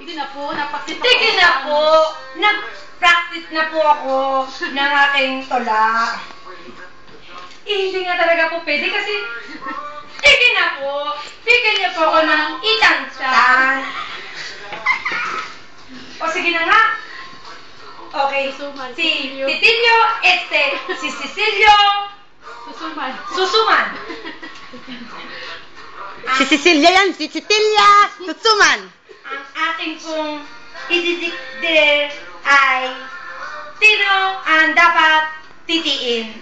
Sige na po, napakita ko. Sige na po. Nag-practice na po ako ng aking tula. Hindi nga talaga po pwede kasi sige na po. Bigyan niyo po ako ng itansan. O sige na nga. Okay. Susuman. Si Titilio, si Cecilio. Susuman. Susuman. Si Cecilia yan, si Cecilia Susuman. Ang ating pong ididikdir ay sino ang dapat titiin?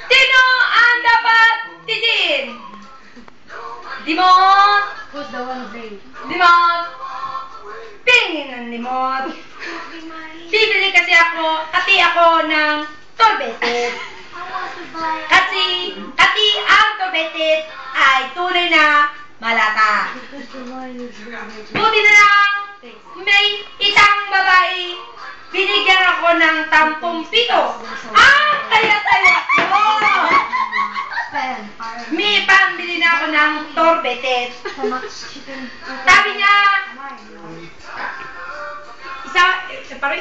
Sino ang dapat titiin? Limot! Who's the one brave? Limot! Pingin ng limot! Bibili kasi ako ng torbetes. Kasi ang torbetes ay tunay na malata. Buti na lang, may isang babae, binigyan ako ng 10 kaya ko! May pambili na ako ng torbetes. Sabi niya, parang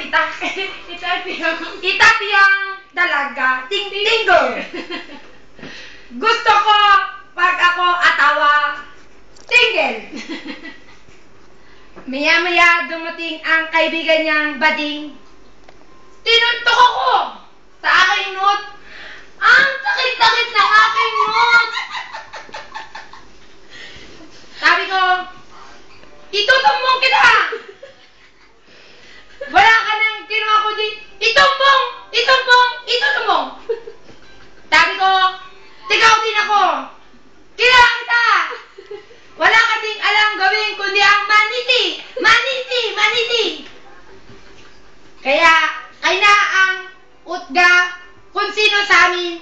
itapiyang dalaga, ting-tingo. Gusto ko, pag ako atawa, tingle. Maya-maya dumating ang kaibigan niyang bading. Tinuntok ako sa aking note. Ang sakit-sakit na aking note. Sabi ko, itutumbong kita. Wala ka nang kinuha ko din. Itumbong! Itumbong! Itutumbong! Sabi ko, sigaw din ako. Kilala kita! Wala ka ding alam gawin kundi ang maniti! Maniti! Maniti! Kaya ang utga kung sino sa amin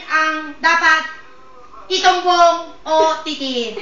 ang dapat itumbong o titiin.